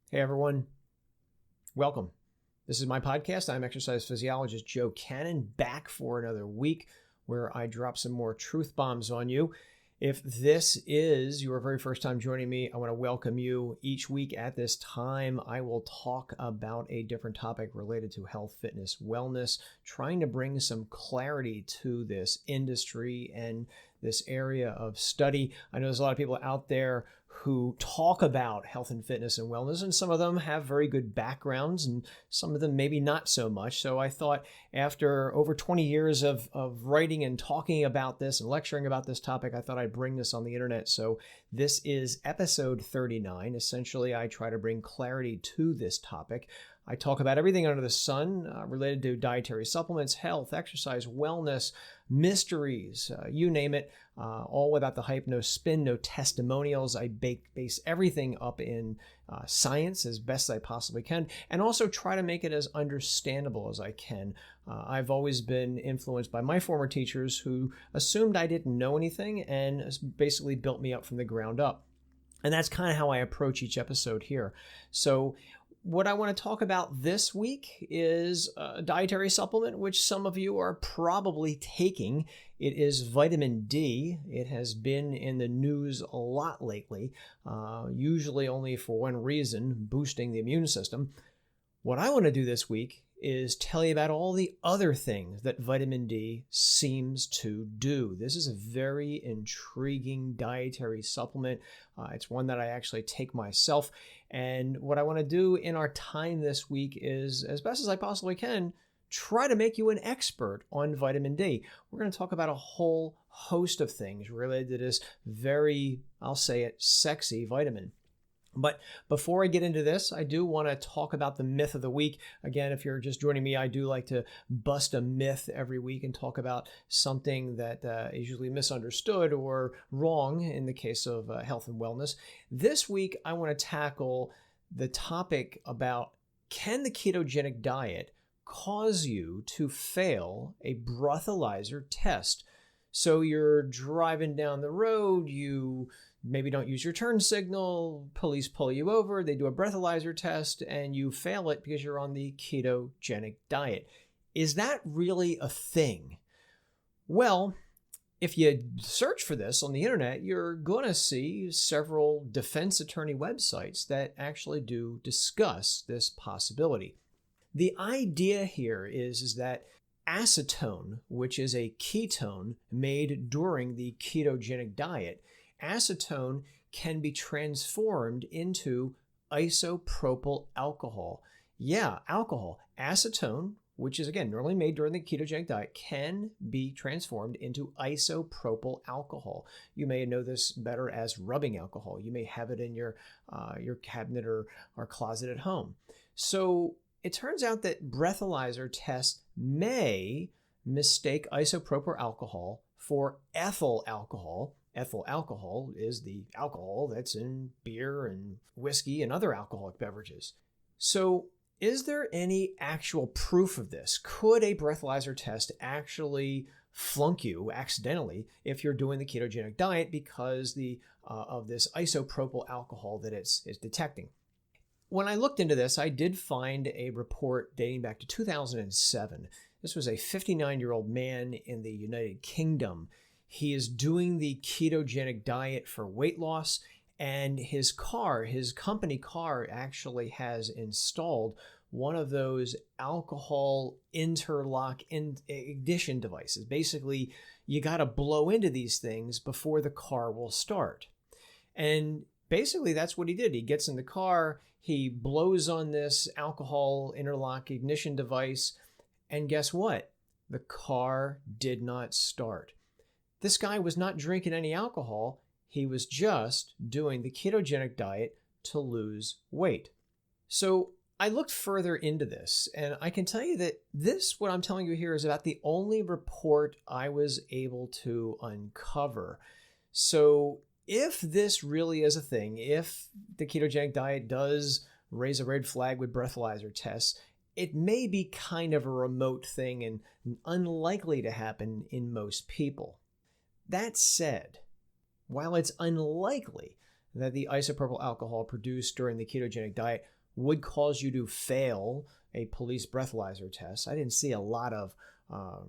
Hey everyone, welcome. This is my podcast. I'm exercise physiologist Joe Cannon, back for another week where I drop some more truth bombs on you. If this is your very first time joining me, I want to welcome you. Each week at this time, I will talk about a different topic related to health, fitness, wellness, trying to bring some clarity to this industry and this area of study. I know there's a lot of people out there who talk about health and fitness and wellness, and some of them have very good backgrounds and some of them maybe not so much. So I thought after over 20 years of writing and talking about this and lecturing about this topic, I thought I'd bring this on the internet. So this is episode 39. Essentially, I try to bring clarity to this topic. I talk about everything under the sun related to dietary supplements, health, exercise, wellness, mysteries, you name it, all without the hype, no spin, no testimonials. I base everything up in science as best I possibly can, and also try to make it as understandable as I can. I've always been influenced by my former teachers who assumed I didn't know anything and basically built me up from the ground up. And that's kind of how I approach each episode here. So what I want to talk about this week is a dietary supplement, which some of you are probably taking. It is vitamin D. It has been in the news a lot lately, usually only for one reason, boosting the immune system. What I want to do this week is tell you about all the other things that vitamin D seems to do. This is a very intriguing dietary supplement. It's one that I actually take myself. And what I want to do in our time this week is, as best as I possibly can, try to make you an expert on vitamin D. We're going to talk about a whole host of things related to this very, I'll say it, sexy vitamin. But before I get into this, I do want to talk about the myth of the week. Again, if you're just joining me, I do like to bust a myth every week and talk about something that is usually misunderstood or wrong in the case of health and wellness. This week, I want to tackle the topic about, can the ketogenic diet cause you to fail a breathalyzer test? So you're driving down the road, you maybe don't use your turn signal, police pull you over, they do a breathalyzer test, and you fail it because you're on the ketogenic diet. Is that really a thing? Well, if you search for this on the internet, you're going to see several defense attorney websites that actually do discuss this possibility. The idea here is that acetone, which is a ketone made during the ketogenic diet, acetone can be transformed into isopropyl alcohol. Yeah, alcohol. Acetone, which is again normally made during the ketogenic diet, can be transformed into isopropyl alcohol. You may know this better as rubbing alcohol. You may have it in your cabinet or closet at home. So it turns out that breathalyzer tests may mistake isopropyl alcohol for ethyl alcohol. Ethyl alcohol is the alcohol that's in beer and whiskey and other alcoholic beverages. So is there any actual proof of this? Could a breathalyzer test actually flunk you accidentally if you're doing the ketogenic diet because of this isopropyl alcohol that it's detecting? When I looked into this, I did find a report dating back to 2007. This was a 59-year-old man in the United Kingdom. He is doing the ketogenic diet for weight loss, and his company car actually has installed one of those alcohol interlock ignition devices. Basically, you got to blow into these things before the car will start. And basically, that's what he did. He gets in the car, he blows on this alcohol interlock ignition device, and guess what? The car did not start. This guy was not drinking any alcohol. He was just doing the ketogenic diet to lose weight. So I looked further into this, and I can tell you that what I'm telling you here, is about the only report I was able to uncover. So if this really is a thing, if the ketogenic diet does raise a red flag with breathalyzer tests, it may be kind of a remote thing and unlikely to happen in most people. That said, while it's unlikely that the isopropyl alcohol produced during the ketogenic diet would cause you to fail a police breathalyzer test. I didn't see a lot of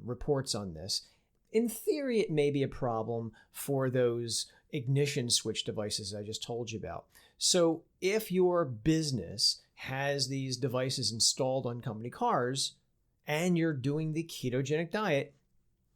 reports on this. In theory, it may be a problem for those ignition switch devices I just told you about. So if your business has these devices installed on company cars and you're doing the ketogenic diet,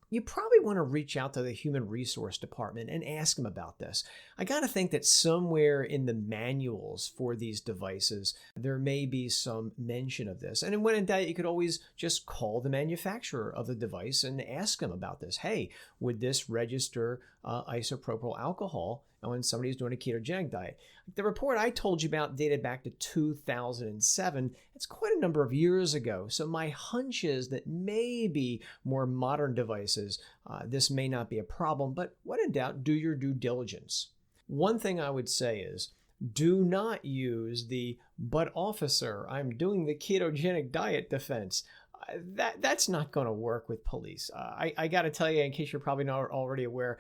you probably want to reach out to the human resource department and ask them about this. I got to think that somewhere in the manuals for these devices, there may be some mention of this. And when in doubt, you could always just call the manufacturer of the device and ask them about this. Hey, would this register isopropyl alcohol when somebody's doing a ketogenic diet? The report I told you about dated back to 2007. It's quite a number of years ago. So my hunch is that maybe more modern devices, this may not be a problem, but when in doubt, do your due diligence. One thing I would say is, do not use the "but officer, I'm doing the ketogenic diet" defense. That's not going to work with police. I got to tell you, in case you're probably not already aware,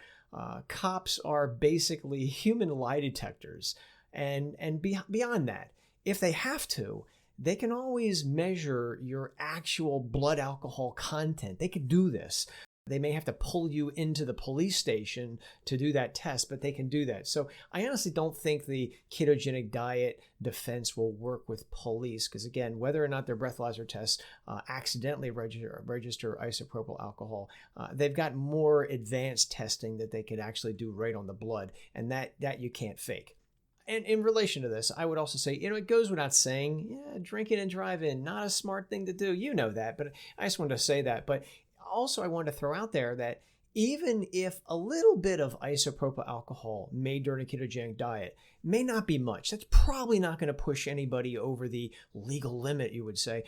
cops are basically human lie detectors. And beyond that, if they have to, they can always measure your actual blood alcohol content. They could do this. They may have to pull you into the police station to do that test, but they can do that. So I honestly don't think the ketogenic diet defense will work with police because, again, whether or not their breathalyzer tests accidentally register isopropyl alcohol, they've got more advanced testing that they could actually do right on the blood, and that you can't fake. And in relation to this, I would also say, it goes without saying, drinking and driving, not a smart thing to do. You know that, but I just wanted to say that. But also, I wanted to throw out there that even if a little bit of isopropyl alcohol made during a ketogenic diet may not be much, that's probably not going to push anybody over the legal limit, you would say,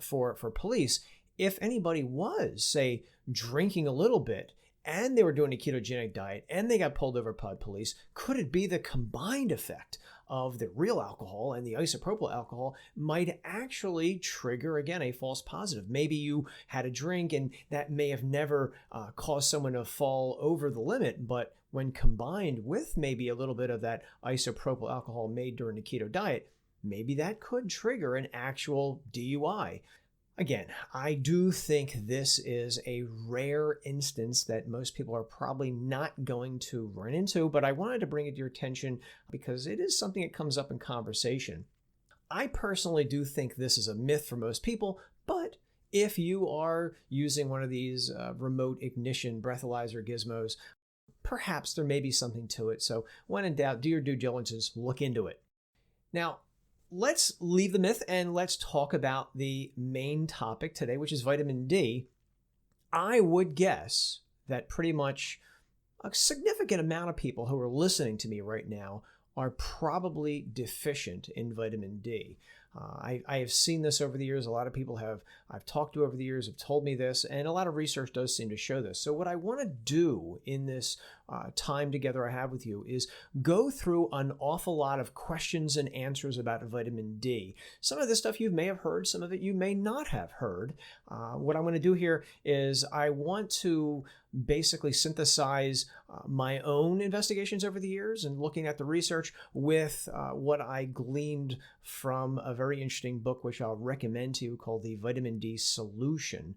for police. If anybody was, say, drinking a little bit and they were doing a ketogenic diet and they got pulled over by police, could it be the combined effect of the real alcohol and the isopropyl alcohol might actually trigger, again, a false positive? Maybe you had a drink and that may have never caused someone to fall over the limit, but when combined with maybe a little bit of that isopropyl alcohol made during the keto diet, maybe that could trigger an actual DUI. Again, I do think this is a rare instance that most people are probably not going to run into, but I wanted to bring it to your attention because it is something that comes up in conversation. I personally do think this is a myth for most people, but if you are using one of these remote ignition breathalyzer gizmos, perhaps there may be something to it. So when in doubt, do your due diligence, look into it. Now, let's leave the myth and let's talk about the main topic today, which is vitamin D. I would guess that pretty much a significant amount of people who are listening to me right now are probably deficient in vitamin D. I have seen this over the years. A lot of people I've talked to over the years have told me this, and a lot of research does seem to show this. So what I want to do in this time together I have with you is go through an awful lot of questions and answers about vitamin D. Some of this stuff you may have heard, some of it you may not have heard. What I'm going to do here is I want to basically synthesize my own investigations over the years and looking at the research with what I gleaned from a very interesting book, which I'll recommend to you, called The Vitamin D Solution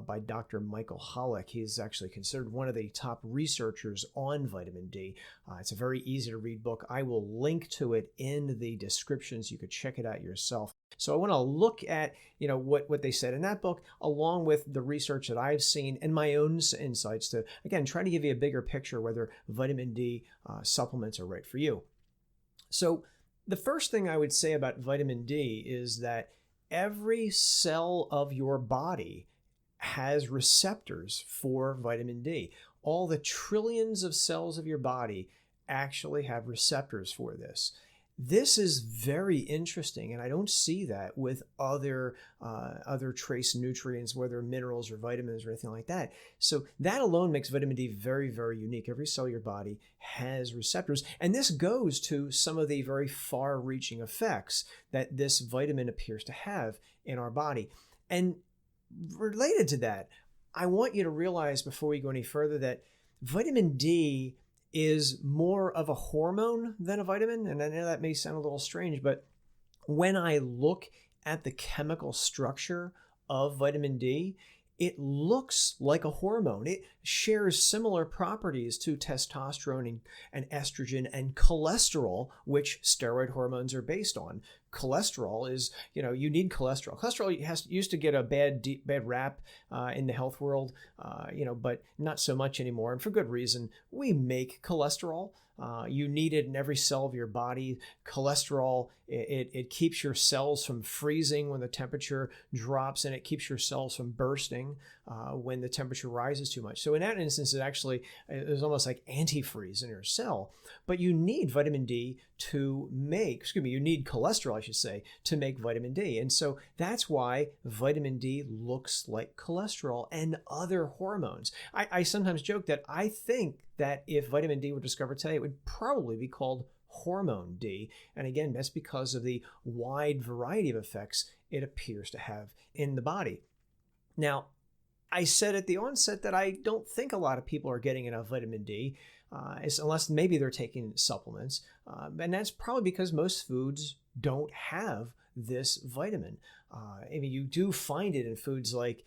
by Dr. Michael Hollick. He's actually considered one of the top researchers on vitamin D. It's a very easy to read book. I will link to it in the description so you could check it out yourself. So I want to look at, what they said in that book, along with the research that I've seen and my own insights to, again, try to give you a bigger picture whether vitamin D supplements are right for you. So the first thing I would say about vitamin D is that every cell of your body has receptors for vitamin D. All the trillions of cells of your body actually have receptors for this. This is very interesting, and I don't see that with other trace nutrients, whether minerals or vitamins or anything like that. So that alone makes vitamin D very, very unique. Every cell of your body has receptors, and this goes to some of the very far-reaching effects that this vitamin appears to have in our body. And related to that, I want you to realize before we go any further that vitamin D is more of a hormone than a vitamin. And I know that may sound a little strange, but when I look at the chemical structure of vitamin D, it looks like a hormone. It shares similar properties to testosterone and estrogen and cholesterol, which steroid hormones are based on. Cholesterol is, you need cholesterol. Cholesterol used to get a bad rap in the health world, but not so much anymore. And for good reason. We make cholesterol. You need it in every cell of your body. Cholesterol, it keeps your cells from freezing when the temperature drops, and it keeps your cells from bursting when the temperature rises too much. So in that instance, it is almost like antifreeze in your cell. But you need vitamin D you need cholesterol, I should say, to make vitamin D. And so that's why vitamin D looks like cholesterol and other hormones. I sometimes joke that I think that if vitamin D were discovered today, it would probably be called hormone D. And again, that's because of the wide variety of effects it appears to have in the body. Now, I said at the onset that I don't think a lot of people are getting enough vitamin D, unless maybe they're taking supplements. And that's probably because most foods don't have this vitamin. You do find it in foods like,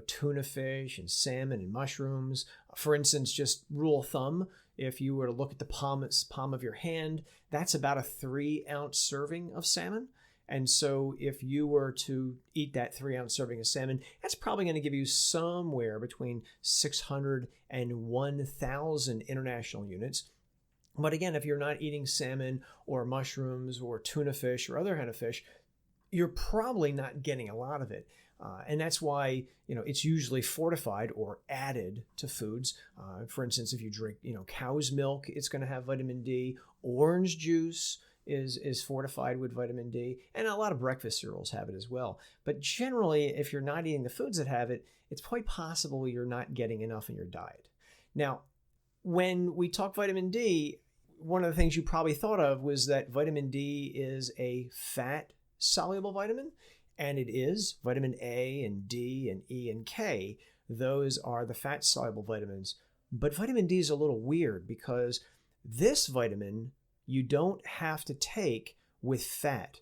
tuna fish and salmon and mushrooms. For instance, just rule of thumb, if you were to look at the palm of your hand, that's about a 3-ounce serving of salmon. And so if you were to eat that 3-ounce serving of salmon, that's probably going to give you somewhere between 600 and 1,000 international units. But again, if you're not eating salmon or mushrooms or tuna fish or other kind of fish, you're probably not getting a lot of it. And that's why, it's usually fortified or added to foods. For instance, if you drink, cow's milk, it's going to have vitamin D. Orange juice is fortified with vitamin D, and a lot of breakfast cereals have it as well. But generally, if you're not eating the foods that have it, it's quite possible you're not getting enough in your diet. Now, when we talk vitamin D, one of the things you probably thought of was that vitamin D is a fat-soluble vitamin, and it is. Vitamin A and D and E and K, those are the fat-soluble vitamins. But vitamin D is a little weird because this vitamin you don't have to take with fat.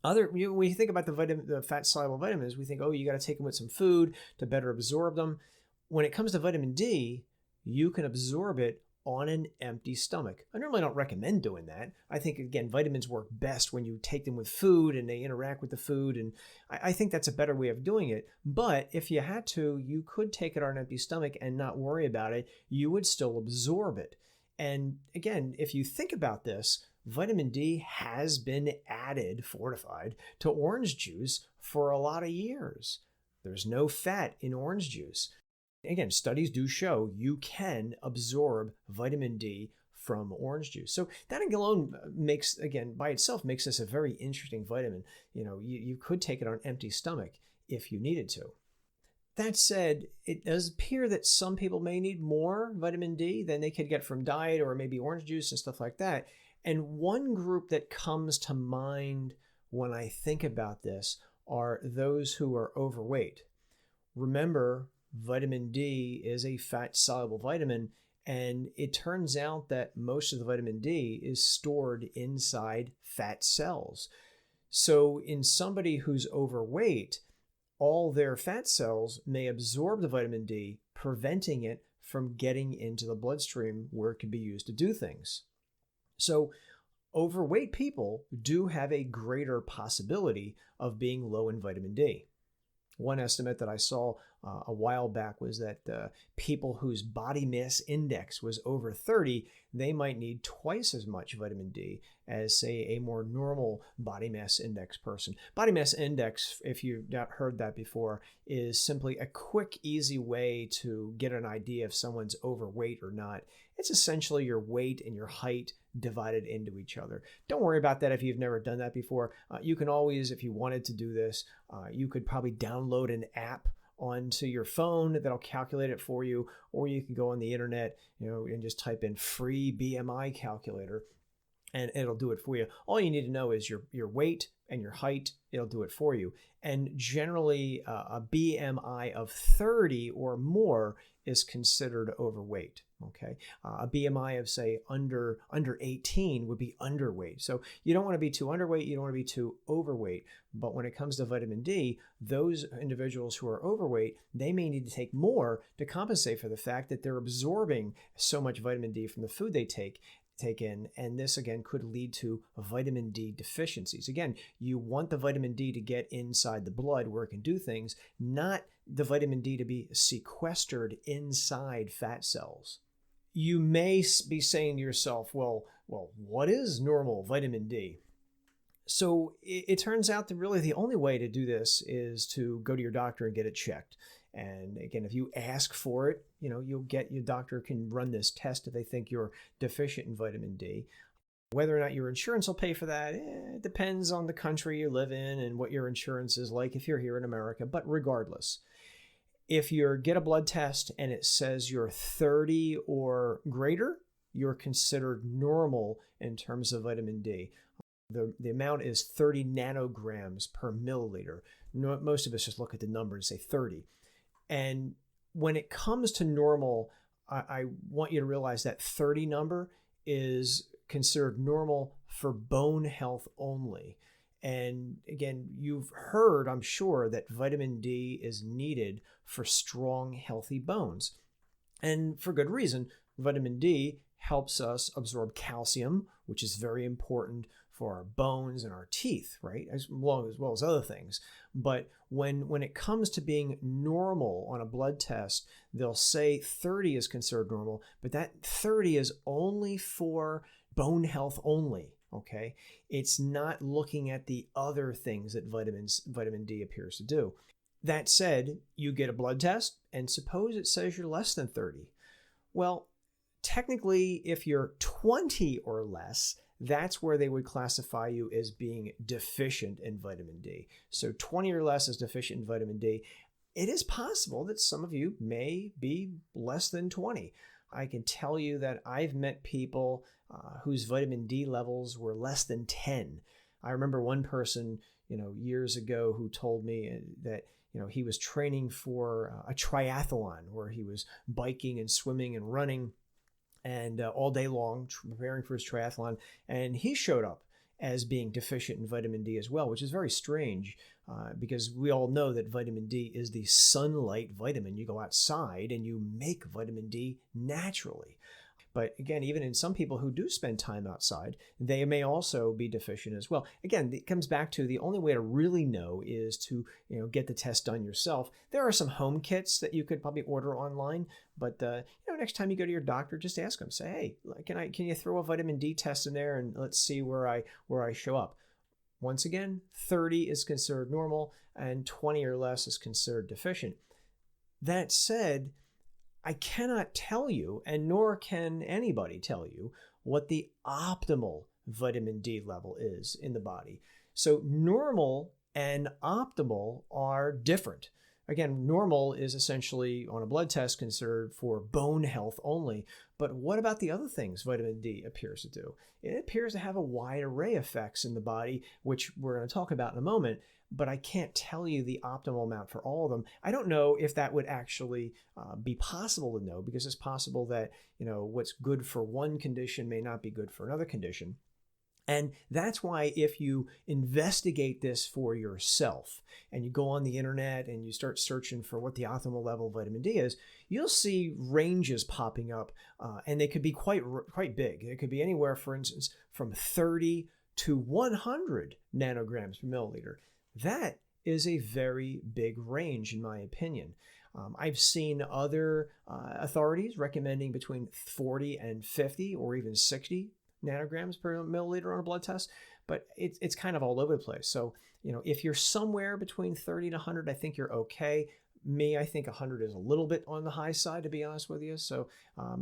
When you think about the fat-soluble vitamins, we think, you got to take them with some food to better absorb them. When it comes to vitamin D, you can absorb it on an empty stomach. I normally don't recommend doing that. I think, again, vitamins work best when you take them with food and they interact with the food, and I think that's a better way of doing it. But if you had to, you could take it on an empty stomach and not worry about it. You would still absorb it. And again, if you think about this, vitamin D has been fortified to orange juice for a lot of years. There's no fat in orange juice. Again, studies do show you can absorb vitamin D from orange juice. So that alone by itself makes this a very interesting vitamin. You could take it on an empty stomach if you needed to. That said, it does appear that some people may need more vitamin D than they could get from diet or maybe orange juice and stuff like that. And one group that comes to mind when I think about this are those who are overweight. Remember, vitamin D is a fat-soluble vitamin, and it turns out that most of the vitamin D is stored inside fat cells. So in somebody who's overweight, all their fat cells may absorb the vitamin D, preventing it from getting into the bloodstream where it can be used to do things. So overweight people do have a greater possibility of being low in vitamin D. One estimate that I saw a while back was that people whose body mass index was over 30, they might need twice as much vitamin D as, say, a more normal body mass index person. Body mass index, if you've not heard that before, is simply a quick, easy way to get an idea if someone's overweight or not. It's essentially your weight and your height divided into each other. Don't worry about that if you've never done that before. You can always, if you wanted to do this, you could probably download an app onto your phone that'll calculate it for you, or you can go on the internet, and just type in free BMI calculator, and it'll do it for you. All you need to know is your weight and your height. It'll do it for you. And generally, a BMI of 30 or more is considered overweight. Okay, a BMI of say under 18 would be underweight. So you don't want to be too underweight, you don't want to be too overweight. But when it comes to vitamin D, those individuals who are overweight, they may need to take more to compensate for the fact that they're absorbing so much vitamin D from the food they take in, and this again could lead to vitamin D deficiencies. Again, you want the vitamin D to get inside the blood where it can do things, not the vitamin D to be sequestered inside fat cells. You may be saying to yourself, well, what is normal vitamin D? So it turns out that really the only way to do this is to go to your doctor and get it checked. And again, if you ask for it, your doctor can run this test if they think you're deficient in vitamin D. Whether or not your insurance will pay for that, it depends on the country you live in and what your insurance is like if you're here in America. But regardless, if you get a blood test and it says you're 30 or greater, you're considered normal in terms of vitamin D. The amount is 30 nanograms per milliliter. Most of us just look at the number and say 30. And when it comes to normal, I want you to realize that 30 number is considered normal for bone health only. And again, you've heard, I'm sure, that vitamin D is needed for strong, healthy bones. And for good reason. Vitamin D helps us absorb calcium, which is very important for our bones and our teeth, right? As well as other things. But when it comes to being normal on a blood test, they'll say 30 is considered normal, but that 30 is only for bone health only. Okay, it's not looking at the other things that vitamin D appears to do. That said, you get a blood test, and suppose it says you're less than 30. Well, technically, if you're 20 or less, that's where they would classify you as being deficient in vitamin D. So 20 or less is deficient in vitamin D. It is possible that some of you may be less than 20. I can tell you that I've met people whose vitamin D levels were less than 10. I remember one person, years ago who told me that, he was training for a triathlon where he was biking and swimming and running and all day long preparing for his triathlon. And he showed up as being deficient in vitamin D as well, which is very strange because we all know that vitamin D is the sunlight vitamin. You go outside and you make vitamin D naturally. But again, even in some people who do spend time outside, they may also be deficient as well. Again, it comes back to the only way to really know is to get the test done yourself. There are some home kits that you could probably order online, but next time you go to your doctor, just ask them. Say, hey, can you throw a vitamin D test in there and let's see where I show up. Once again, 30 is considered normal and 20 or less is considered deficient. That said, I cannot tell you, and nor can anybody tell you, what the optimal vitamin D level is in the body. So normal and optimal are different. Again, normal is essentially on a blood test considered for bone health only. But what about the other things vitamin D appears to do? It appears to have a wide array of effects in the body, which we're going to talk about in a moment. But I can't tell you the optimal amount for all of them. I don't know if that would actually be possible to know, because it's possible that what's good for one condition may not be good for another condition. And that's why if you investigate this for yourself and you go on the internet and you start searching for what the optimal level of vitamin D is, you'll see ranges popping up and they could be quite big. It could be anywhere, for instance, from 30 to 100 nanograms per milliliter. That is a very big range, in my opinion. I've seen other authorities recommending between 40 and 50 or even 60 nanograms per milliliter on a blood test, but it's kind of all over the place. So, if you're somewhere between 30 and 100, I think you're okay. I think 100 is a little bit on the high side, to be honest with you. So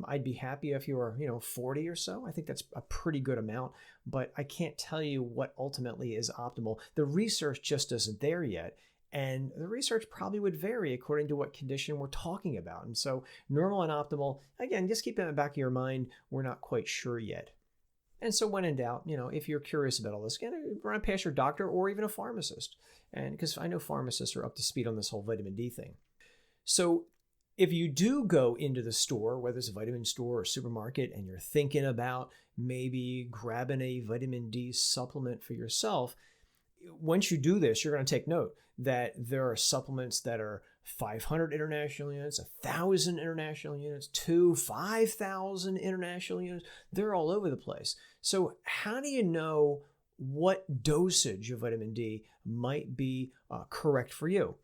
I'd be happy if you were, 40 or so. I think that's a pretty good amount, but I can't tell you what ultimately is optimal. The research just isn't there yet. And the research probably would vary according to what condition we're talking about. And so normal and optimal, again, just keep it in the back of your mind. We're not quite sure yet. And so when in doubt, if you're curious about all this, run past your doctor or even a pharmacist. And because I know pharmacists are up to speed on this whole vitamin D thing. So If you do go into the store, whether it's a vitamin store or supermarket, and you're thinking about maybe grabbing a vitamin D supplement for yourself, once you do this, you're going to take note that there are supplements that are 500 international units, 1,000 international units, 5,000 international units. They're all over the place. So how do you know what dosage of vitamin D might be correct for you?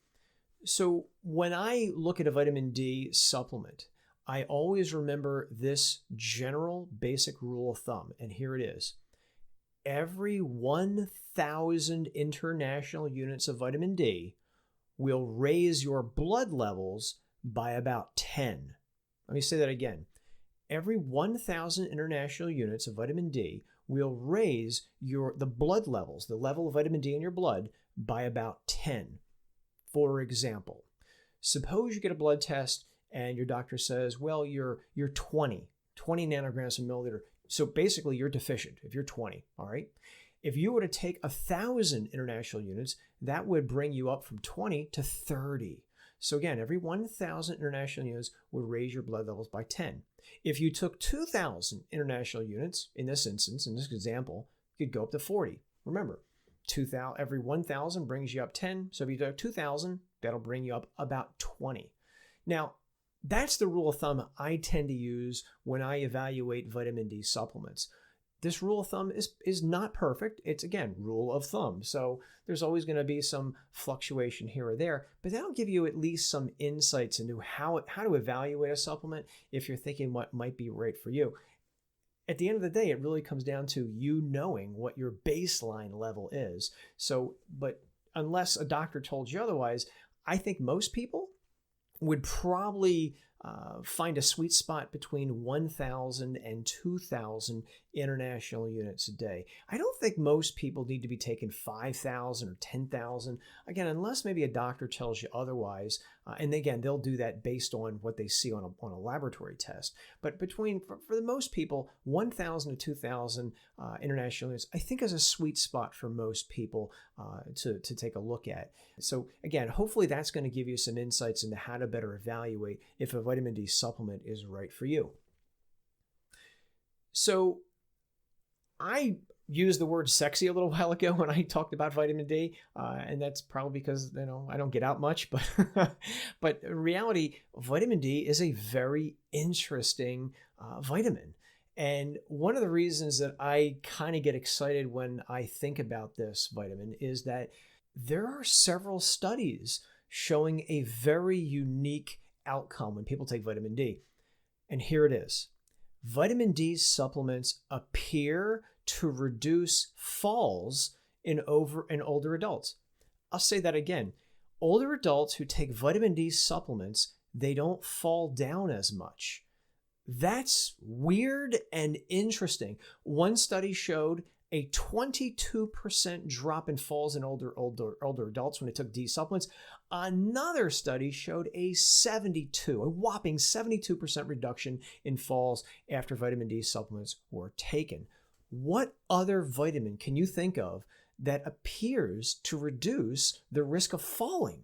So when I look at a vitamin D supplement, I always remember this general basic rule of thumb, and here it is. Every 1,000 international units of vitamin D will raise your blood levels by about 10. Let me say that again. Every 1,000 international units of vitamin D will raise the blood levels, the level of vitamin D in your blood, by about 10. For example, suppose you get a blood test and your doctor says, well, you're 20 nanograms per milliliter. So basically you're deficient if you're 20, all right? If you were to take 1,000 international units, that would bring you up from 20 to 30. So again, every 1,000 international units would raise your blood levels by 10. If you took 2,000 international units, in this instance, in this example, you could go up to 40. Remember, every 1,000 brings you up 10. So if you do 2,000, that'll bring you up about 20. Now, that's the rule of thumb I tend to use when I evaluate vitamin D supplements. This rule of thumb is not perfect. It's, again, rule of thumb. So there's always going to be some fluctuation here or there, but that'll give you at least some insights into how to evaluate a supplement if you're thinking what might be right for you. At the end of the day, it really comes down to you knowing what your baseline level is. So, but unless a doctor told you otherwise, I think most people would probably find a sweet spot between 1,000 and 2,000 international units a day. I don't think most people need to be taking 5,000 or 10,000. Again, unless maybe a doctor tells you otherwise. And again, they'll do that based on what they see on a laboratory test. But for the most people, 1,000 to 2,000 international units, I think is a sweet spot for most people to take a look at. So again, hopefully that's going to give you some insights into how to better evaluate if a vitamin D supplement is right for you. So I used the word sexy a little while ago when I talked about vitamin D, and that's probably because I don't get out much. But in reality, vitamin D is a very interesting vitamin. And one of the reasons that I kind of get excited when I think about this vitamin is that there are several studies showing a very unique outcome when people take vitamin D. And here it is. Vitamin D supplements appear to reduce falls in older adults. I'll say that again. Older adults who take vitamin D supplements, they don't fall down as much. That's weird and interesting. One study showed a 22% drop in falls in older adults when they took D supplements. Another study showed a whopping 72% reduction in falls after vitamin D supplements were taken. What other vitamin can you think of that appears to reduce the risk of falling?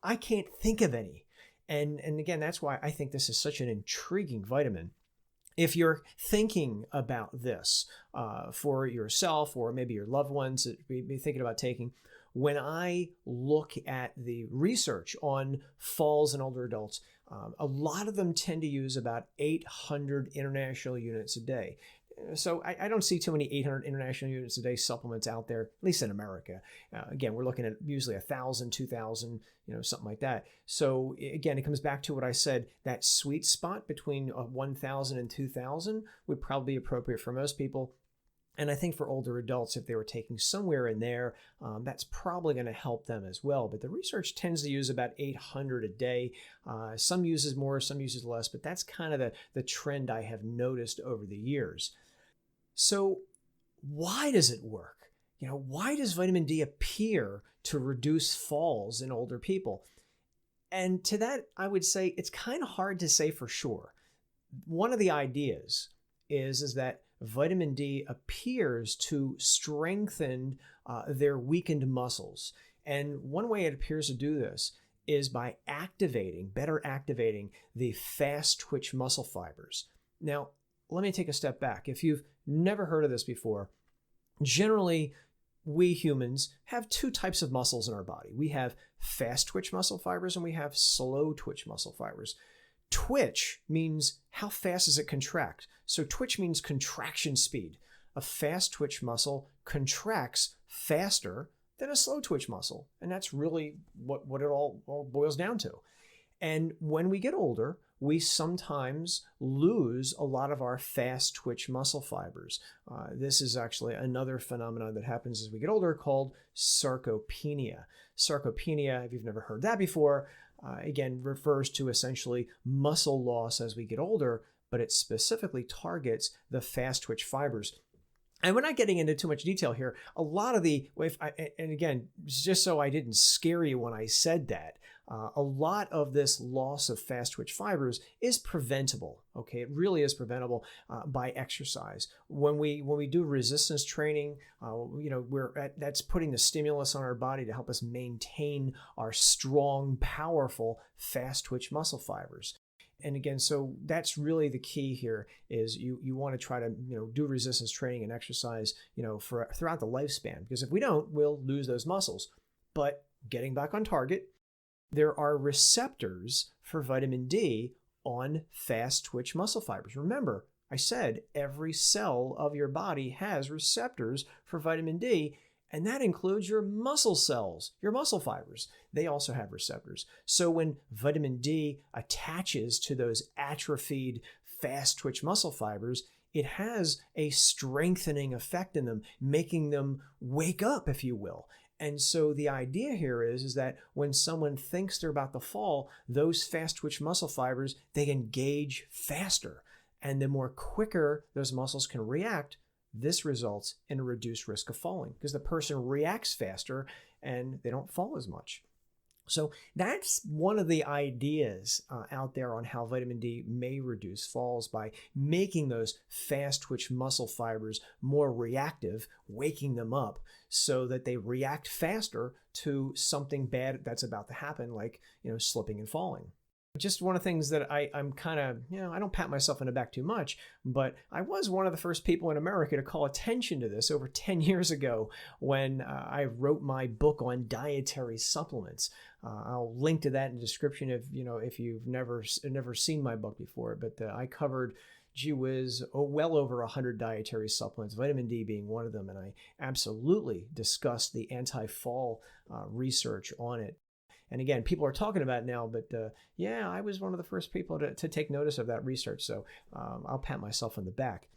I can't think of any. And again, that's why I think this is such an intriguing vitamin. If you're thinking about this for yourself or maybe your loved ones that be thinking about taking, when I look at the research on falls in older adults, a lot of them tend to use about 800 international units a day. So I don't see too many 800 international units a day supplements out there, at least in America. Again, we're looking at usually 1,000, 2,000, something like that. So again, it comes back to what I said, that sweet spot between 1,000 and 2,000 would probably be appropriate for most people. And I think for older adults, if they were taking somewhere in there, that's probably going to help them as well. But the research tends to use about 800 a day. Some uses more, some uses less, but that's kind of the trend I have noticed over the years. So why does it work? Why does vitamin D appear to reduce falls in older people? And to that, I would say it's kind of hard to say for sure. One of the ideas is that vitamin D appears to strengthen their weakened muscles. And one way it appears to do this is by better activating the fast twitch muscle fibers. Now, let me take a step back. If you've never heard of this before, generally, we humans have two types of muscles in our body. We have fast twitch muscle fibers and we have slow twitch muscle fibers. Twitch means how fast does it contract? So twitch means contraction speed. A fast twitch muscle contracts faster than a slow twitch muscle. And that's really what it all boils down to. And when we get older, we sometimes lose a lot of our fast twitch muscle fibers. This is actually another phenomenon that happens as we get older called sarcopenia. Sarcopenia, if you've never heard that before, again, refers to essentially muscle loss as we get older, but it specifically targets the fast twitch fibers. And we're not getting into too much detail here. A lot of and again, just so I didn't scare you when I said that, a lot of this loss of fast twitch fibers is preventable. Okay, it really is preventable by exercise. When we do resistance training, that's putting the stimulus on our body to help us maintain our strong, powerful, fast twitch muscle fibers. And again, so that's really the key here is you want to try to do resistance training and exercise throughout the lifespan, because if we don't, we'll lose those muscles. But getting back on target, there are receptors for vitamin D on fast twitch muscle fibers. Remember, I said every cell of your body has receptors for vitamin D, and that includes your muscle cells, your muscle fibers. They also have receptors. So when vitamin D attaches to those atrophied fast twitch muscle fibers, it has a strengthening effect in them, making them wake up, if you will. And so the idea here is that when someone thinks they're about to fall, those fast twitch muscle fibers, they engage faster. And the more quicker those muscles can react, this results in a reduced risk of falling because the person reacts faster and they don't fall as much. So that's one of the ideas out there on how vitamin D may reduce falls, by making those fast twitch muscle fibers more reactive, waking them up so that they react faster to something bad that's about to happen, like slipping and falling. Just one of the things that I'm kind of, I don't pat myself on the back too much, but I was one of the first people in America to call attention to this over 10 years ago when I wrote my book on dietary supplements. I'll link to that in the description if you've never seen my book before, but I covered, gee whiz, well over 100 dietary supplements, vitamin D being one of them, and I absolutely discussed the anti-fall research on it. And again, people are talking about it now, but I was one of the first people to take notice of that research. So I'll pat myself on the back.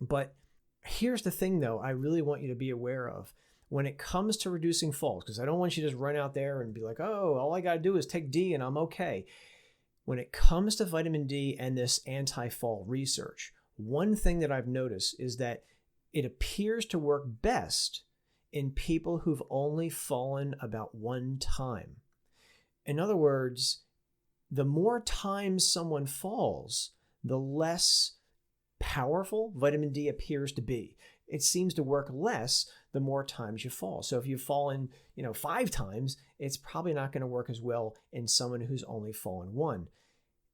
But here's the thing, though, I really want you to be aware of when it comes to reducing falls, because I don't want you to just run out there and be like, oh, all I got to do is take D and I'm okay. When it comes to vitamin D and this anti-fall research, one thing that I've noticed is that it appears to work best in people who've only fallen about one time. In other words, the more times someone falls, the less powerful vitamin D appears to be. It seems to work less the more times you fall. So if you've fallen, 5 times, it's probably not going to work as well in someone who's only fallen 1.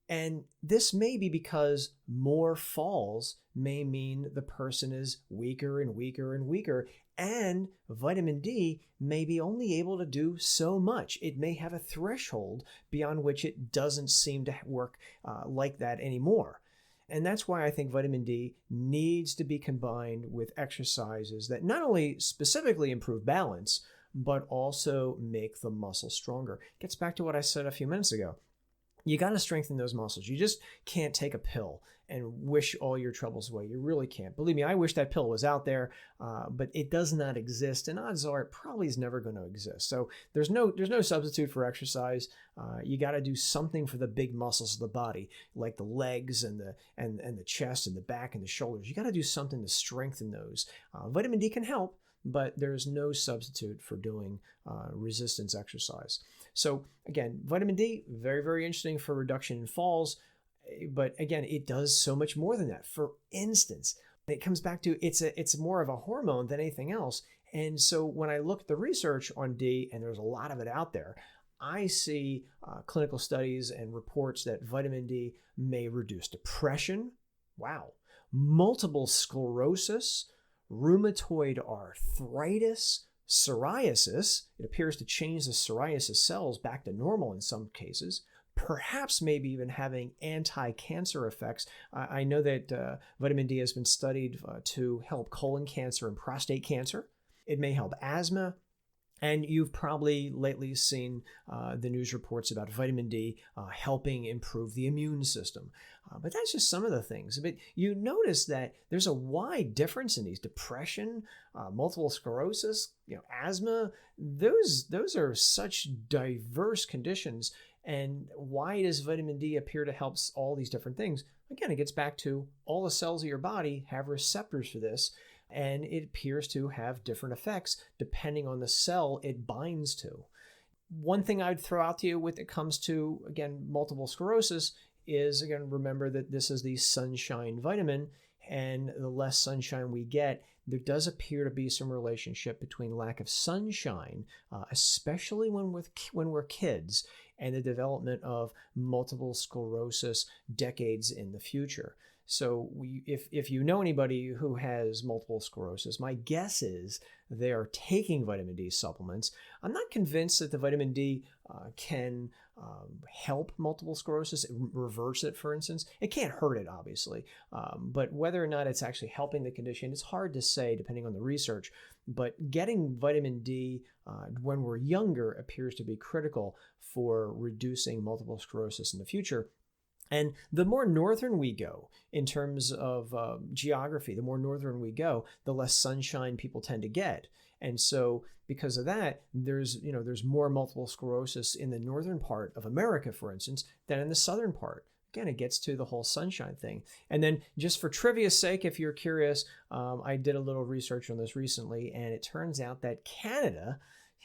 And this may be because more falls may mean the person is weaker and weaker and weaker, and vitamin D may be only able to do so much. It may have a threshold beyond which it doesn't seem to work like that anymore. And that's why I think vitamin D needs to be combined with exercises that not only specifically improve balance, but also make the muscle stronger. Gets back to what I said a few minutes ago. You got to strengthen those muscles. You just can't take a pill and wish all your troubles away. You really can't. Believe me, I wish that pill was out there, but it does not exist, and odds are it probably is never going to exist. So there's no substitute for exercise. You got to do something for the big muscles of the body, like the legs and the chest and the back and the shoulders. You got to do something to strengthen those. Vitamin D can help, but there's no substitute for doing resistance exercise. So again, vitamin D, very, very interesting for reduction in falls. But again, it does so much more than that. For instance, it comes back to it's more of a hormone than anything else. And so when I look at the research on D, and there's a lot of it out there, I see clinical studies and reports that vitamin D may reduce depression. Wow. Multiple sclerosis, rheumatoid arthritis, psoriasis. It appears to change the psoriasis cells back to normal in some cases. Perhaps maybe even having anti-cancer effects. I know that vitamin D has been studied to help colon cancer and prostate cancer. It may help asthma. And you've probably lately seen the news reports about vitamin D helping improve the immune system. But that's just some of the things. But you notice that there's a wide difference in these: depression, multiple sclerosis, asthma. Those are such diverse conditions. And why does vitamin D appear to help all these different things? Again, it gets back to all the cells of your body have receptors for this. And it appears to have different effects depending on the cell it binds to. One thing I'd throw out to you when it comes to, again, multiple sclerosis is, again, remember that this is the sunshine vitamin, and the less sunshine we get, there does appear to be some relationship between lack of sunshine, especially when we're kids, and the development of multiple sclerosis decades in the future. So if you know anybody who has multiple sclerosis, my guess is they are taking vitamin D supplements. I'm not convinced that the vitamin D can help multiple sclerosis, reverse it, for instance. It can't hurt it, obviously. But whether or not it's actually helping the condition, it's hard to say depending on the research. But getting vitamin D when we're younger appears to be critical for reducing multiple sclerosis in the future. And the more northern we go in terms of geography, the more northern we go, the less sunshine people tend to get. And so because of that, there's more multiple sclerosis in the northern part of America, for instance, than in the southern part. Again, it gets to the whole sunshine thing. And then just for trivia's sake, if you're curious, I did a little research on this recently, and it turns out that Canada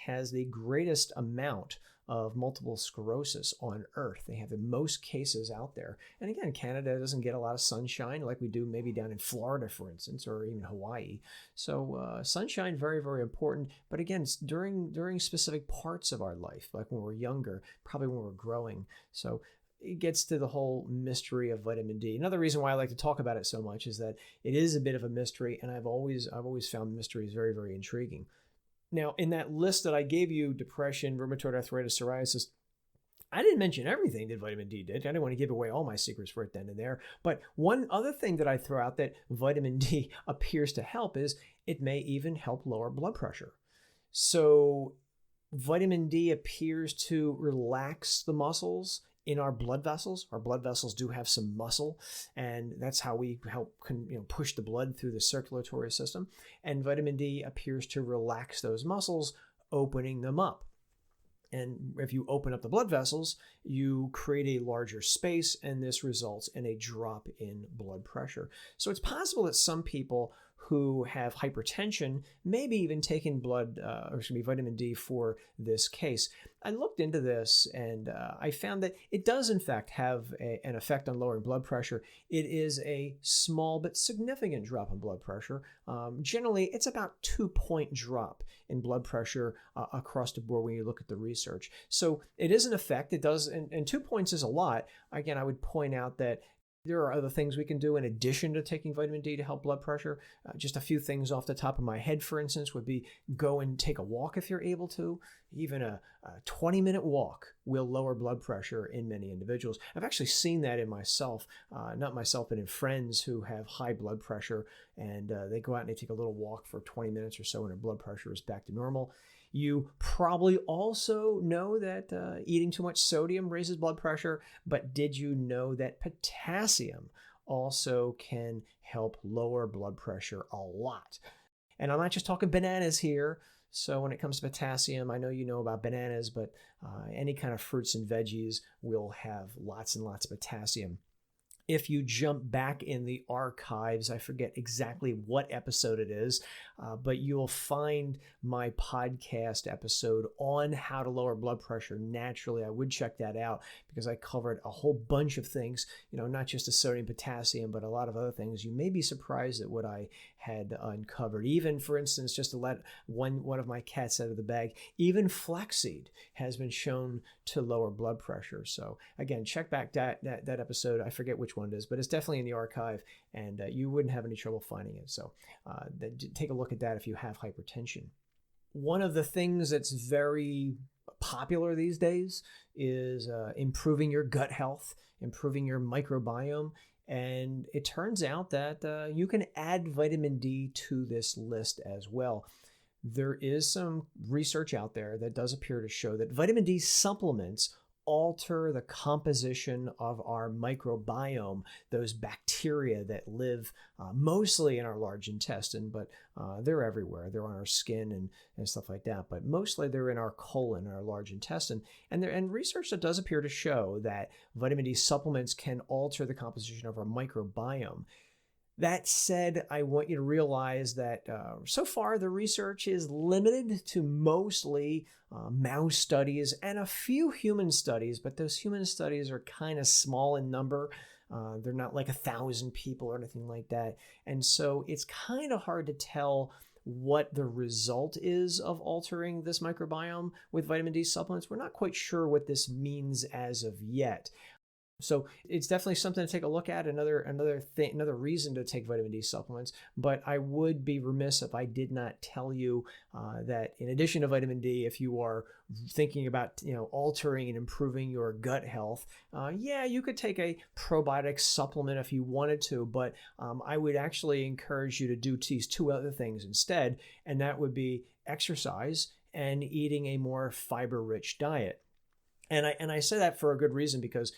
has the greatest amount of multiple sclerosis on Earth. They have the most cases out there. And again, Canada doesn't get a lot of sunshine like we do maybe down in Florida, for instance, or even Hawaii. So sunshine, very, very important. But again, it's during specific parts of our life, like when we're younger, probably when we're growing. So it gets to the whole mystery of vitamin D. Another reason why I like to talk about it so much is that it is a bit of a mystery, and I've always found mysteries very, very intriguing. Now, in that list that I gave you, depression, rheumatoid arthritis, psoriasis, I didn't mention everything that vitamin D did. I didn't want to give away all my secrets right then and there. But one other thing that I throw out that vitamin D appears to help is it may even help lower blood pressure. So vitamin D appears to relax the muscles in our blood vessels. Our blood vessels do have some muscle, and that's how we help push the blood through the circulatory system. And vitamin D appears to relax those muscles, opening them up. And if you open up the blood vessels, you create a larger space, and this results in a drop in blood pressure. So it's possible that some people who have hypertension may be even taking vitamin D for this case. I looked into this, and I found that it does in fact have an effect on lowering blood pressure. It is a small but significant drop in blood pressure. Generally, it's about 2-point drop in blood pressure across the board when you look at the research. So it is an effect. It does, and 2 points is a lot. Again, I would point out that there are other things we can do in addition to taking vitamin D to help blood pressure. Just a few things off the top of my head, for instance, would be go and take a walk if you're able to. Even a 20-minute walk will lower blood pressure in many individuals. I've actually seen that in myself, not myself, but in friends who have high blood pressure, and they go out and they take a little walk for 20 minutes or so, and their blood pressure is back to normal. You probably also know that eating too much sodium raises blood pressure, but did you know that potassium also can help lower blood pressure a lot? And I'm not just talking bananas here. So when it comes to potassium, I know you know about bananas, but any kind of fruits and veggies will have lots and lots of potassium. If you jump back in the archives, I forget exactly what episode it is, but you'll find my podcast episode on how to lower blood pressure naturally. I would check that out because I covered a whole bunch of things, not just the sodium, potassium, but a lot of other things. You may be surprised at what I had uncovered. Even, for instance, just to let one of my cats out of the bag, even flaxseed has been shown to lower blood pressure. So again, check back that episode. I forget which one it is, but it's definitely in the archive, and you wouldn't have any trouble finding it. So take a look at that if you have hypertension. One of the things that's very popular these days is improving your gut health, improving your microbiome. And it turns out that you can add vitamin D to this list as well. There is some research out there that does appear to show that vitamin D supplements alter the composition of our microbiome, those bacteria that live mostly in our large intestine, but they're everywhere. They're on our skin and stuff like that, but mostly they're in our colon, our large intestine. And research that does appear to show that vitamin D supplements can alter the composition of our microbiome. That said, I want you to realize that so far the research is limited to mostly mouse studies and a few human studies, but those human studies are kind of small in number. They're not like 1,000 people or anything like that. And so it's kind of hard to tell what the result is of altering this microbiome with vitamin D supplements. We're not quite sure what this means as of yet. So it's definitely something to take a look at, another reason to take vitamin D supplements. But I would be remiss if I did not tell you that in addition to vitamin D, if you are thinking about altering and improving your gut health, you could take a probiotic supplement if you wanted to. But I would actually encourage you to do these two other things instead, and that would be exercise and eating a more fiber-rich diet. And I say that for a good reason, because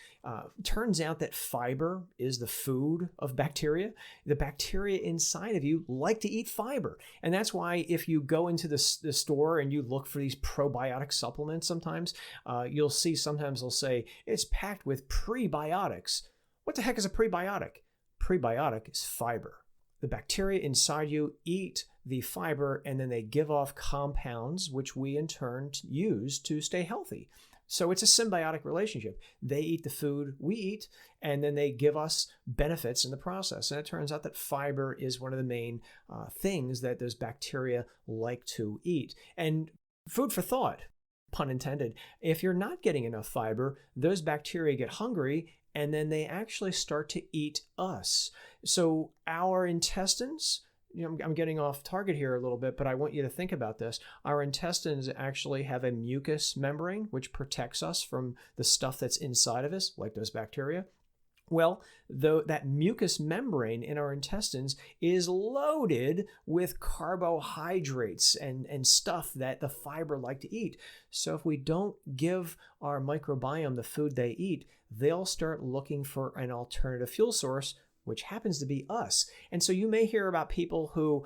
turns out that fiber is the food of bacteria. The bacteria inside of you like to eat fiber. And that's why if you go into the store and you look for these probiotic supplements sometimes, you'll see sometimes they'll say it's packed with prebiotics. What the heck is a prebiotic? Prebiotic is fiber. The bacteria inside you eat the fiber, and then they give off compounds, which we in turn use to stay healthy. So it's a symbiotic relationship. They eat the food we eat, and then they give us benefits in the process. And it turns out that fiber is one of the main things that those bacteria like to eat. And food for thought, pun intended, if you're not getting enough fiber, those bacteria get hungry, and then they actually start to eat us. So our intestines, I'm getting off target here a little bit, but I want you to think about this. Our intestines actually have a mucous membrane, which protects us from the stuff that's inside of us, like those bacteria. Well, that mucous membrane in our intestines is loaded with carbohydrates and stuff that the fiber like to eat. So if we don't give our microbiome the food they eat, they'll start looking for an alternative fuel source, which happens to be us. And so you may hear about people who,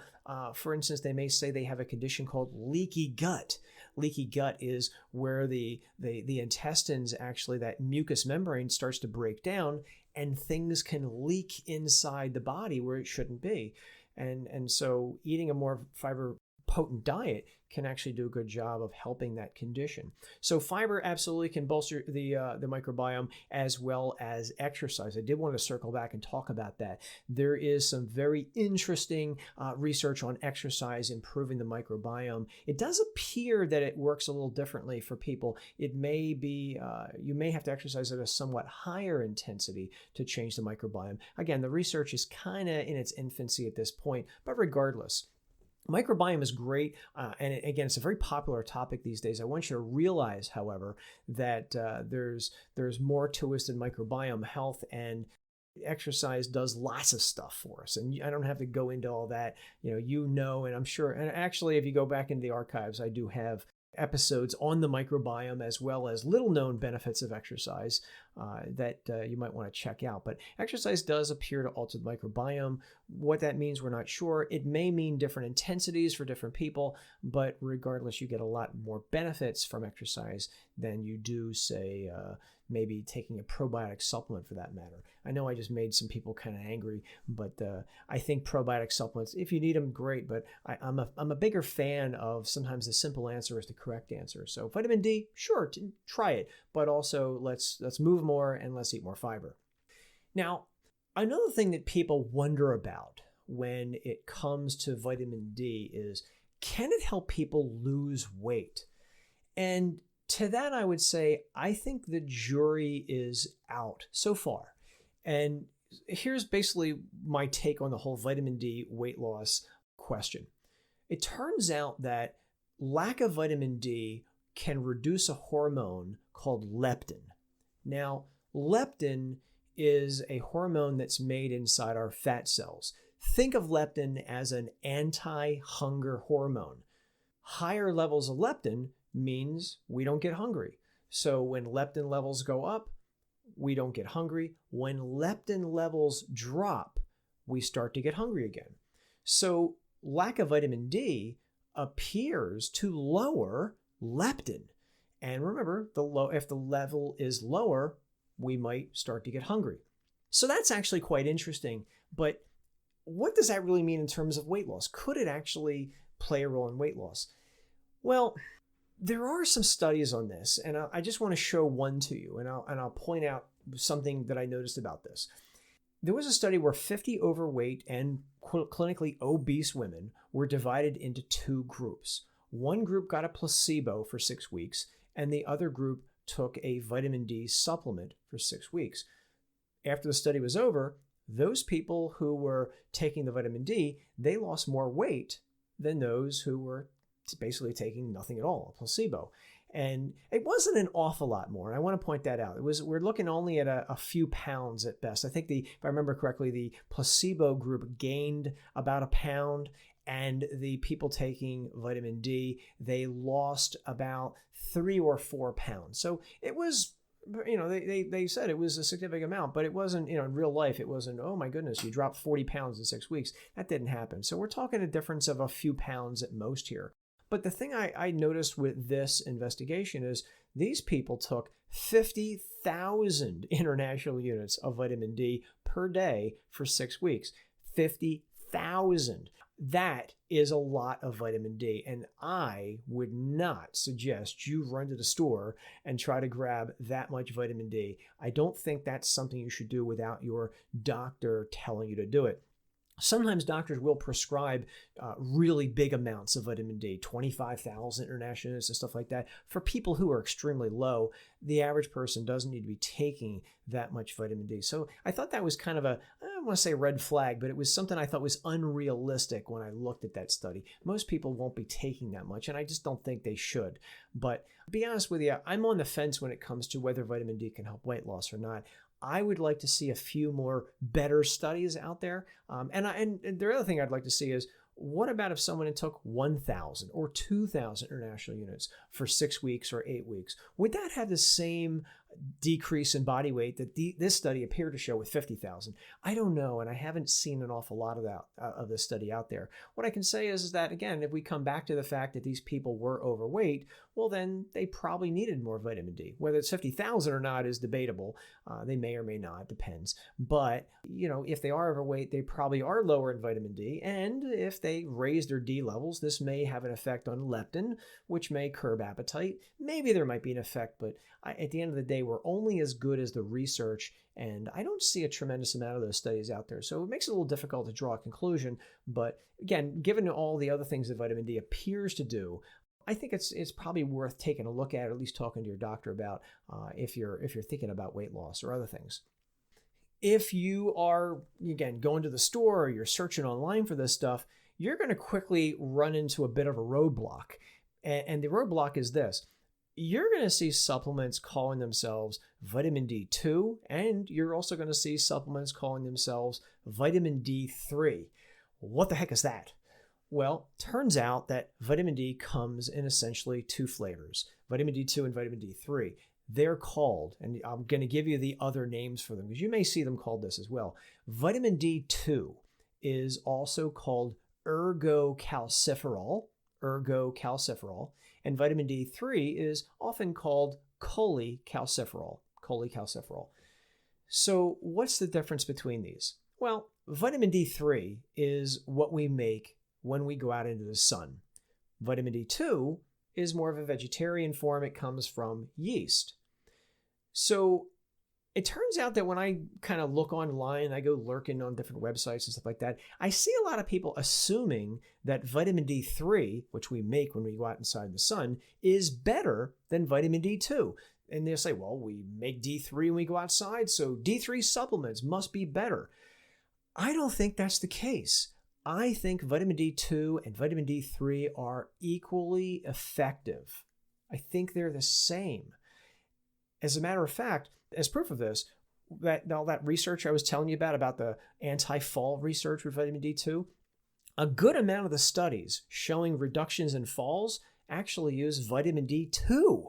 for instance, they may say they have a condition called leaky gut. Leaky gut is where the intestines, actually that mucous membrane starts to break down, and things can leak inside the body where it shouldn't be. And so eating a more fiber potent diet can actually do a good job of helping that condition. So fiber absolutely can bolster the microbiome, as well as exercise. I did want to circle back and talk about that. There is some very interesting research on exercise improving the microbiome. It does appear that it works a little differently for people. It may be, you may have to exercise at a somewhat higher intensity to change the microbiome. Again, the research is kind of in its infancy at this point, but regardless, microbiome is great, and again, it's a very popular topic these days. I want you to realize, however, that there's more to us than microbiome health, and exercise does lots of stuff for us. And I don't have to go into all that, and I'm sure, and actually, if you go back into the archives, I do have episodes on the microbiome, as well as little known benefits of exercise that you might want to check out. But exercise does appear to alter the microbiome. What that means, we're not sure. It may mean different intensities for different people, but regardless, you get a lot more benefits from exercise than you do, say, maybe taking a probiotic supplement for that matter. I know I just made some people kind of angry, but I think probiotic supplements, if you need them, great. But I'm a bigger fan of sometimes the simple answer is the correct answer. So vitamin D, sure, try it, but also let's move more and let's eat more fiber. Now, another thing that people wonder about when it comes to vitamin D is, can it help people lose weight? And to that, I would say, I think the jury is out so far. And here's basically my take on the whole vitamin D weight loss question. It turns out that lack of vitamin D can reduce a hormone called leptin. Now, leptin is a hormone that's made inside our fat cells. Think of leptin as an anti-hunger hormone. Higher levels of leptin means we don't get hungry. So when leptin levels go up, we don't get hungry. When leptin levels drop, we start to get hungry again. So lack of vitamin D appears to lower leptin. And remember, if the level is lower, we might start to get hungry. So that's actually quite interesting. But what does that really mean in terms of weight loss? Could it actually play a role in weight loss? Well, there are some studies on this, and I just want to show one to you, and I'll point out something that I noticed about this. There was a study where 50 overweight and clinically obese women were divided into two groups. One group got a placebo for 6 weeks, and the other group took a vitamin D supplement for 6 weeks. After the study was over, those people who were taking the vitamin D, they lost more weight than those who were basically taking nothing at all, a placebo. And it wasn't an awful lot more. And I want to point that out. We're looking only at a few pounds at best. I think if I remember correctly, the placebo group gained about a pound, and the people taking vitamin D, they lost about 3 or 4 pounds. So it was, they said it was a significant amount, but it wasn't, in real life, it wasn't, oh my goodness, you dropped 40 pounds in 6 weeks. That didn't happen. So we're talking a difference of a few pounds at most here. But the thing I noticed with this investigation is these people took 50,000 international units of vitamin D per day for 6 weeks. 50,000. That is a lot of vitamin D, and I would not suggest you run to the store and try to grab that much vitamin D. I don't think that's something you should do without your doctor telling you to do it. Sometimes doctors will prescribe really big amounts of vitamin D, 25,000 international units and stuff like that. For people who are extremely low, the average person doesn't need to be taking that much vitamin D. So I thought that was kind of I don't want to say red flag, but it was something I thought was unrealistic when I looked at that study. Most people won't be taking that much, and I just don't think they should. But to be honest with you, I'm on the fence when it comes to whether vitamin D can help weight loss or not. I would like to see a few more better studies out there. And the other thing I'd like to see is, what about if someone took 1,000 or 2,000 international units for 6 weeks or 8 weeks? Would that have the same decrease in body weight that this study appeared to show with 50,000? I don't know, and I haven't seen an awful lot of that of this study out there. What I can say is that, again, if we come back to the fact that these people were overweight, well, then they probably needed more vitamin D. Whether it's 50,000 or not is debatable. They may or may not, depends. But, if they are overweight, they probably are lower in vitamin D. And if they raise their D levels, this may have an effect on leptin, which may curb appetite. Maybe there might be an effect, but at the end of the day, we're only as good as the research, and I don't see a tremendous amount of those studies out there. So it makes it a little difficult to draw a conclusion. But again, given all the other things that vitamin D appears to do, I think it's probably worth taking a look at least talking to your doctor about if you're thinking about weight loss or other things. If you are, again, going to the store or you're searching online for this stuff, you're going to quickly run into a bit of a roadblock. And the roadblock is this. You're going to see supplements calling themselves vitamin D2, and you're also going to see supplements calling themselves vitamin D3. What the heck is that? Well, turns out that vitamin D comes in essentially two flavors, vitamin D2 and vitamin D3. They're called, and I'm going to give you the other names for them because you may see them called this as well. Vitamin D2 is also called ergocalciferol, and vitamin D3 is often called cholecalciferol. Cholecalciferol. So what's the difference between these? Well, vitamin D3 is what we make when we go out into the sun. Vitamin D2 is more of a vegetarian form. It comes from yeast. So it turns out that when I kind of look online, I go lurking on different websites and stuff like that, I see a lot of people assuming that vitamin D3, which we make when we go out inside the sun, is better than vitamin D2. And they'll say, well, we make D3 when we go outside, so D3 supplements must be better. I don't think that's the case. I think vitamin D2 and vitamin D3 are equally effective. I think they're the same. As a matter of fact, as proof of this, all that research I was telling you about the anti-fall research with vitamin D2, a good amount of the studies showing reductions in falls actually use vitamin D2,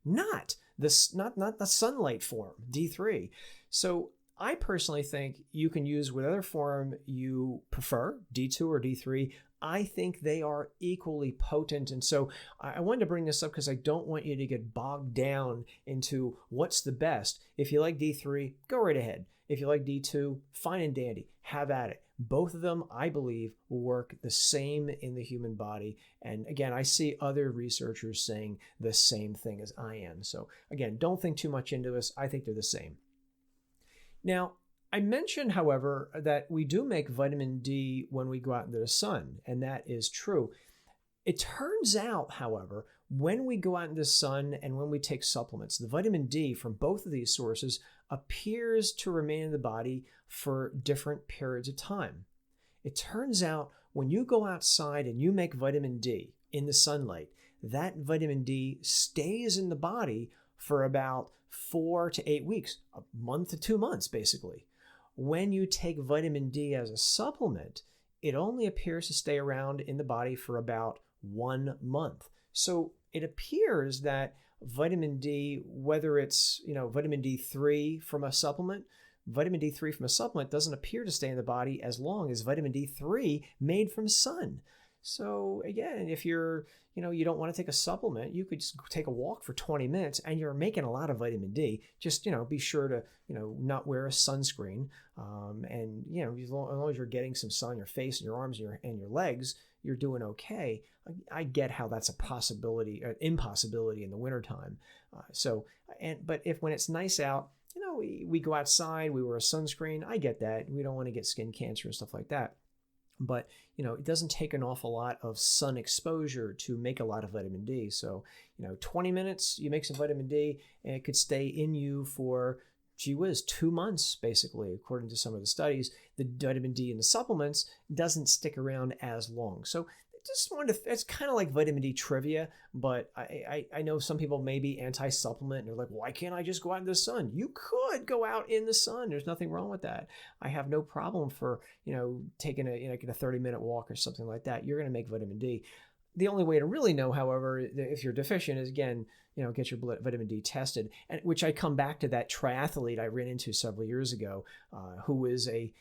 not the sunlight form, D3. So I personally think you can use whatever form you prefer, D2 or D3. I think they are equally potent. And so I wanted to bring this up because I don't want you to get bogged down into what's the best. If you like D3, go right ahead. If you like D2, fine and dandy, have at it. Both of them, I believe, will work the same in the human body. And again, I see other researchers saying the same thing as I am. So again, don't think too much into this. I think they're the same. Now, I mentioned, however, that we do make vitamin D when we go out into the sun, and that is true. It turns out, however, when we go out in the sun and when we take supplements, the vitamin D from both of these sources appears to remain in the body for different periods of time. It turns out when you go outside and you make vitamin D in the sunlight, that vitamin D stays in the body for about 4 to 8 weeks, a month to 2 months, basically. When you take vitamin D as a supplement, it only appears to stay around in the body for about 1 month. So it appears that vitamin D, whether it's vitamin D3 from a supplement, vitamin D3 from a supplement doesn't appear to stay in the body as long as vitamin D3 made from sun. So again, if you don't want to take a supplement, you could just take a walk for 20 minutes and you're making a lot of vitamin D. Just, be sure to, not wear a sunscreen. And, as long as you're getting some sun on your face and your arms and your legs, you're doing okay. I get how that's a possibility, or impossibility in the wintertime. But when it's nice out, we go outside, we wear a sunscreen. I get that. We don't want to get skin cancer and stuff like that. But, it doesn't take an awful lot of sun exposure to make a lot of vitamin D. So, 20 minutes, you make some vitamin D, and it could stay in you for, 2 months, basically, according to some of the studies. The vitamin D in the supplements doesn't stick around as long. So it's kind of like vitamin D trivia, but I know some people may be anti-supplement and they're like, why can't I just go out in the sun? You could go out in the sun. There's nothing wrong with that. I have no problem for, taking a 30-minute walk or something like that. You're going to make vitamin D. The only way to really know, however, if you're deficient is, again, get your vitamin D tested, and which I come back to that triathlete I ran into several years ago, who is a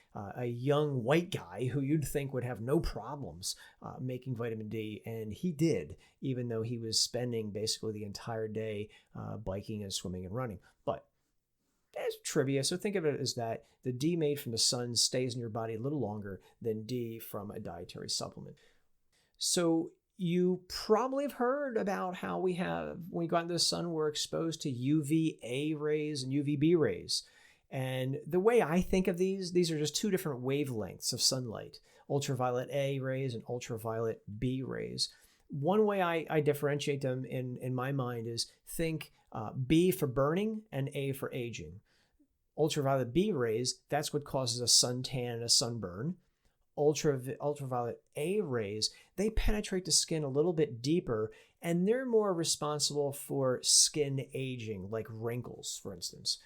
young white guy who you'd think would have no problems making vitamin D, and he did, even though he was spending basically the entire day biking and swimming and running. But that's trivia, so think of it as that the D made from the sun stays in your body a little longer than D from a dietary supplement. So you probably have heard about how when we go out into the sun, we're exposed to UVA rays and UVB rays. And the way I think of these are just two different wavelengths of sunlight, ultraviolet A rays and ultraviolet B rays. One way I differentiate them in my mind is think B for burning and A for aging. Ultraviolet B rays, that's what causes a suntan and a sunburn. Ultraviolet A rays, they penetrate the skin a little bit deeper, and they're more responsible for skin aging, like wrinkles, for instance.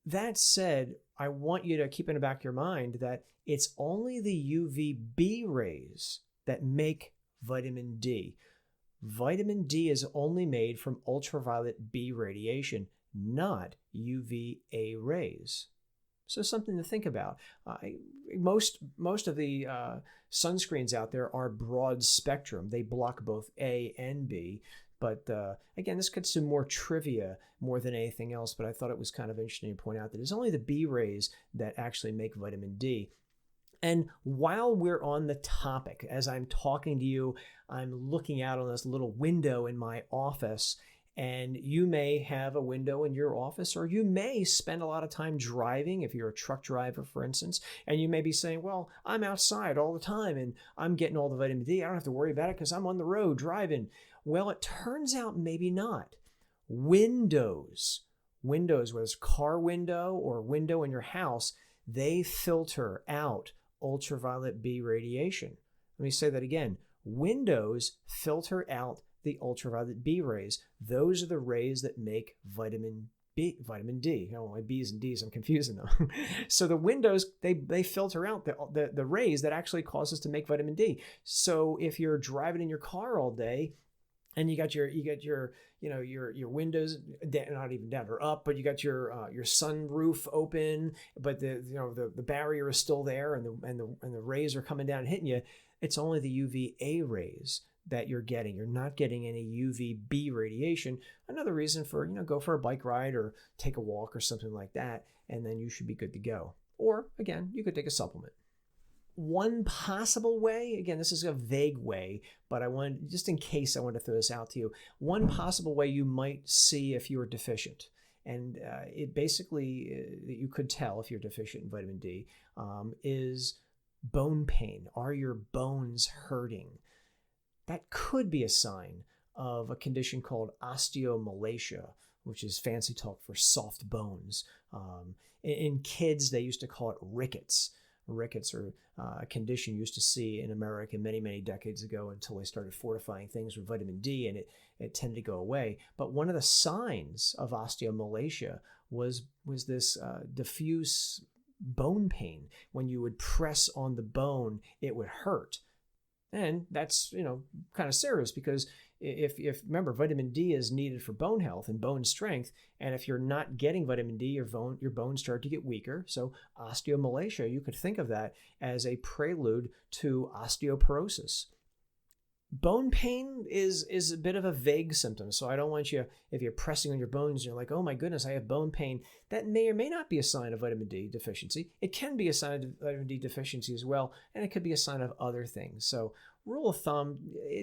That said, I want you to keep in the back of your mind that it's only the UVB rays that make vitamin D. Vitamin D is only made from ultraviolet B radiation, not UVA rays. So something to think about. Most of the sunscreens out there are broad spectrum. They block both A and B. But again, this gets to more trivia more than anything else, but I thought it was kind of interesting to point out that it's only the B rays that actually make vitamin D. And while we're on the topic, as I'm talking to you, I'm looking out on this little window in my office, and you may have a window in your office, or you may spend a lot of time driving if you're a truck driver, for instance, and you may be saying, well, I'm outside all the time and I'm getting all the vitamin D. I don't have to worry about it because I'm on the road driving. Well, it turns out maybe not. Windows, whether it's car window or window in your house, they filter out ultraviolet B radiation. Let me say that again. Windows filter out the ultraviolet B rays. Those are the rays that make vitamin D. My B's and D's, I'm confusing them. So the windows, they filter out the rays that actually cause us to make vitamin D. So if you're driving in your car all day and you got your windows not even down or up, but you got your sunroof open, but the barrier is still there, and the rays are coming down and hitting you. It's only the UVA rays that you're getting. You're not getting any UVB radiation. Another reason for go for a bike ride or take a walk or something like that, and then you should be good to go. Or again, you could take a supplement. One possible way, again, this is a vague way, but just in case I want to throw this out to you, one possible way you might see if you're deficient, and it basically, you could tell if you're deficient in vitamin D, is bone pain. Are your bones hurting? That could be a sign of a condition called osteomalacia, which is fancy talk for soft bones. In kids, they used to call it rickets. Rickets are a condition you used to see in America many, many decades ago until they started fortifying things with vitamin D, and it tended to go away. But one of the signs of osteomalacia was this diffuse bone pain. When you would press on the bone, it would hurt. And that's, kind of serious, because if remember, vitamin D is needed for bone health and bone strength. And if you're not getting vitamin D, your bones start to get weaker. So osteomalacia, you could think of that as a prelude to osteoporosis. Bone pain is a bit of a vague symptom. So I don't want you, if you're pressing on your bones, you're like, oh my goodness, I have bone pain. That may or may not be a sign of vitamin D deficiency. It can be a sign of vitamin D deficiency as well, and it could be a sign of other things. So rule of thumb,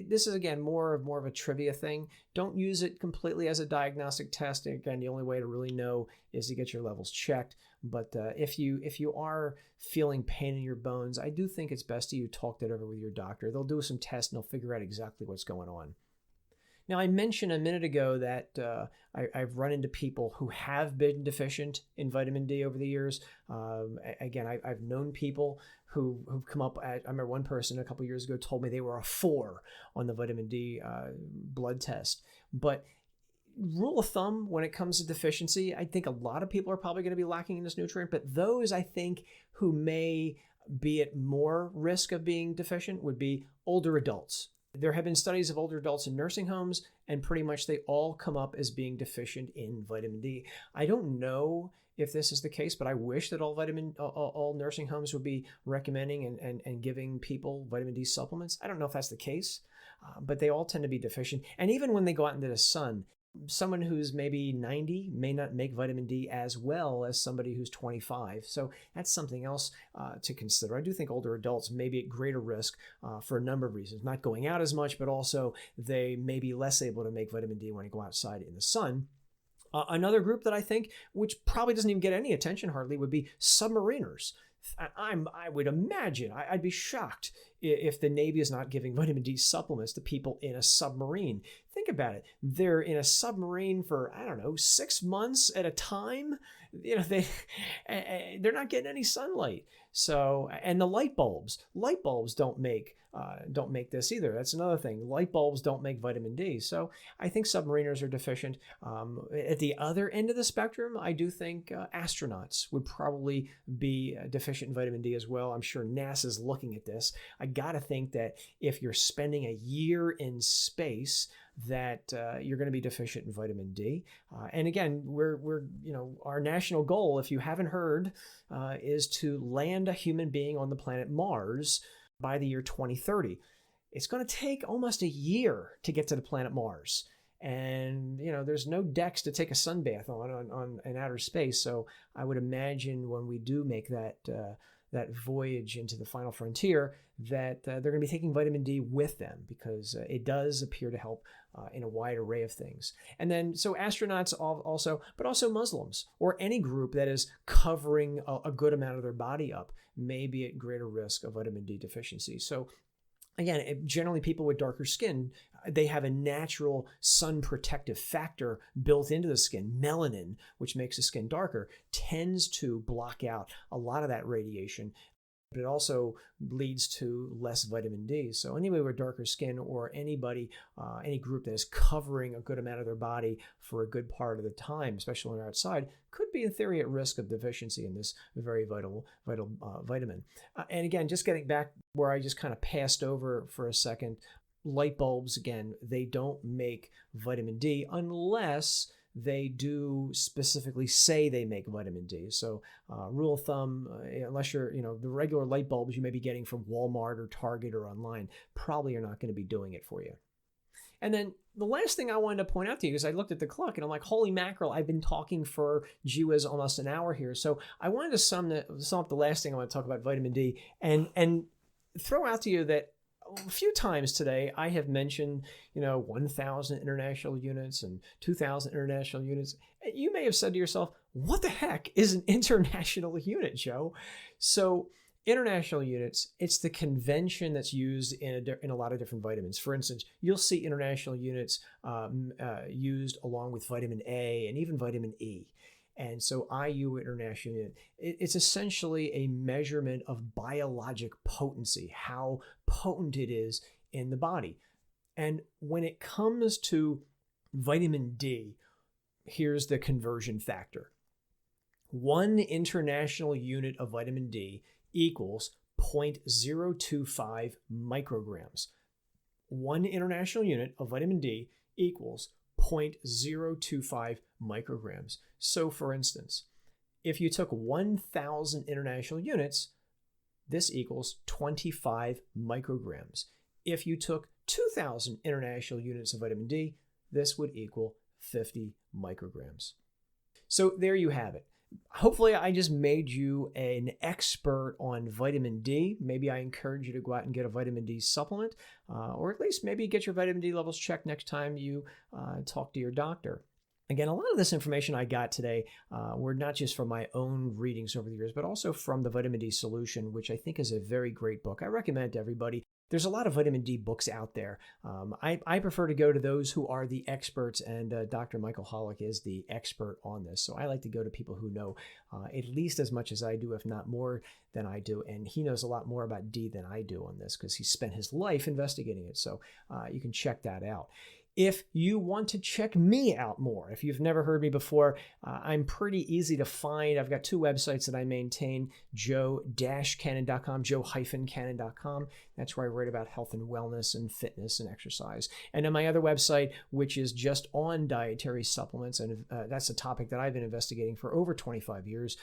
this is again more of a trivia thing. Don't use it completely as a diagnostic test. Again, the only way to really know is to get your levels checked. But if you are feeling pain in your bones, I do think it's best that you talk that over with your doctor. They'll do some tests and they'll figure out exactly what's going on. Now, I mentioned a minute ago that I've run into people who have been deficient in vitamin D over the years. Again, I've known people who've come up at, I remember one person a couple years ago told me they were a 4 on the vitamin D blood test. But rule of thumb, when it comes to deficiency, I think a lot of people are probably going to be lacking in this nutrient, but those I think who may be at more risk of being deficient would be older adults. There have been studies of older adults in nursing homes, and pretty much they all come up as being deficient in vitamin D. I don't know if this is the case, but I wish that all nursing homes would be recommending and giving people vitamin D supplements. I don't know if that's the case, but they all tend to be deficient. And even when they go out into the sun, someone who's maybe 90 may not make vitamin D as well as somebody who's 25. So that's something else to consider. I do think older adults may be at greater risk for a number of reasons. Not going out as much, but also they may be less able to make vitamin D when they go outside in the sun. Another group that I think, which probably doesn't even get any attention hardly, would be submariners. I would imagine, I'd be shocked if the Navy is not giving vitamin D supplements to people in a submarine. Think about it. They're in a submarine for, 6 months at a time. They're not getting any sunlight. So, and the light bulbs don't make this either. That's another thing. Light bulbs don't make vitamin D. So I think submariners are deficient. At the other end of the spectrum, I do think astronauts would probably be deficient in vitamin D as well. I'm sure NASA's looking at this. I got to think that if you're spending a year in space, that you're going to be deficient in vitamin D. And again, we're our national goal, if you haven't heard, is to land a human being on the planet Mars by the year 2030. It's going to take almost a year to get to the planet Mars. And, there's no decks to take a sunbath on in outer space. So I would imagine when we do make that voyage into the final frontier, that they're going to be taking vitamin D with them, because it does appear to help in a wide array of things. And then, so astronauts also, but also Muslims or any group that is covering a good amount of their body up may be at greater risk of vitamin D deficiency. So again, generally people with darker skin, they have a natural sun protective factor built into the skin. Melanin, which makes the skin darker, tends to block out a lot of that radiation, but it also leads to less vitamin D. So anybody with darker skin, or anybody, any group that is covering a good amount of their body for a good part of the time, especially when they're outside, could be in theory at risk of deficiency in this very vital vitamin. And again, just getting back where I just kind of passed over for a second, light bulbs, again, they don't make vitamin D unless they do specifically say they make vitamin D. So rule of thumb, unless you're, the regular light bulbs you may be getting from Walmart or Target or online, probably are not going to be doing it for you. And then the last thing I wanted to point out to you is I looked at the clock and I'm like, holy mackerel, I've been talking for almost an hour here. So I wanted to sum up the last thing I want to talk about, vitamin D, and throw out to you that a few times today I have mentioned, 1,000 international units and 2,000 international units. You may have said to yourself, what the heck is an international unit, Joe? So international units, it's the convention that's used in a lot of different vitamins. For instance, you'll see international units used along with vitamin A and even vitamin E. And so IU, international unit, it's essentially a measurement of biologic potency, how potent it is in the body. And when it comes to vitamin D, here's the conversion factor. 1 international unit of vitamin D equals 0.025 micrograms. 1 international unit of vitamin D equals 0.025 micrograms. So for instance, if you took 1,000 international units, this equals 25 micrograms. If you took 2,000 international units of vitamin D, this would equal 50 micrograms. So there you have it. Hopefully I just made you an expert on vitamin D. Maybe I encourage you to go out and get a vitamin D supplement, or at least maybe get your vitamin D levels checked next time you talk to your doctor. Again, a lot of this information I got today were not just from my own readings over the years, but also from the Vitamin D Solution, which I think is a very great book. I recommend it to everybody. There's a lot of vitamin D books out there. I prefer to go to those who are the experts, and Dr. Michael Hollick is the expert on this. So I like to go to people who know at least as much as I do, if not more than I do. And he knows a lot more about D than I do on this because he spent his life investigating it. So you can check that out. If you want to check me out more, if you've never heard me before, I'm pretty easy to find. I've got 2 websites that I maintain, joe-cannon.com, joe-cannon.com. That's where I write about health and wellness and fitness and exercise. And then my other website, which is just on dietary supplements, and that's a topic that I've been investigating for over 25 years.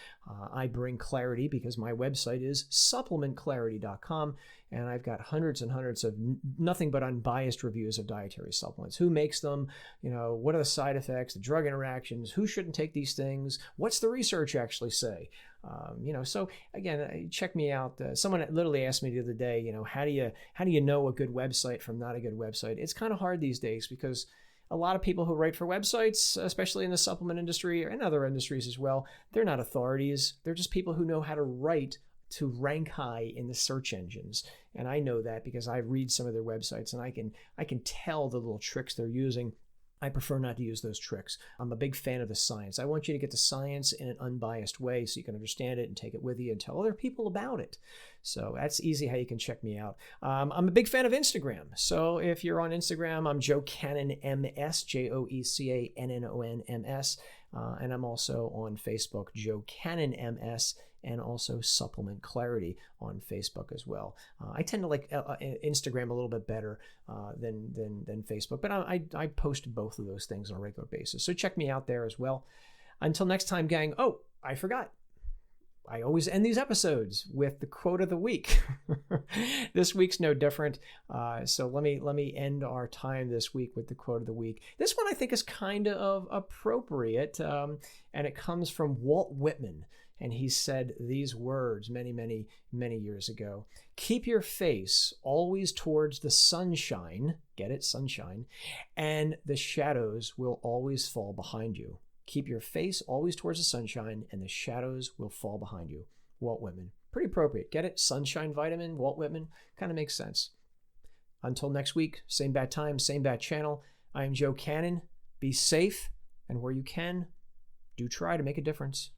I bring clarity because my website is supplementclarity.com. And I've got hundreds and hundreds of nothing but unbiased reviews of dietary supplements. Who makes them? What are the side effects, the drug interactions? Who shouldn't take these things? What's the research actually say? So again, check me out. Someone literally asked me the other day, how do you know a good website from not a good website? It's kind of hard these days because a lot of people who write for websites, especially in the supplement industry and other industries as well, they're not authorities. They're just people who know how to write to rank high in the search engines. And I know that because I read some of their websites and I can tell the little tricks they're using. I prefer not to use those tricks. I'm a big fan of the science. I want you to get the science in an unbiased way so you can understand it and take it with you and tell other people about it. So that's easy how you can check me out. I'm a big fan of Instagram. So if you're on Instagram, I'm Joe Cannon MS, JoeCannonMS. And I'm also on Facebook, Joe Cannon MS, and also Supplement Clarity on Facebook as well. I tend to like Instagram a little bit better than Facebook, but I post both of those things on a regular basis. So check me out there as well. Until next time, gang. Oh, I forgot. I always end these episodes with the quote of the week. This week's no different. So let me end our time this week with the quote of the week. This one I think is kind of appropriate, and it comes from Walt Whitman. And he said these words many years ago. Keep your face always towards the sunshine, get it, sunshine, and the shadows will always fall behind you. Keep your face always towards the sunshine, and the shadows will fall behind you. Walt Whitman. Pretty appropriate. Get it? Sunshine vitamin, Walt Whitman. Kind of makes sense. Until next week, same bad time, same bad channel. I am Joe Cannon. Be safe, and where you can, do try to make a difference.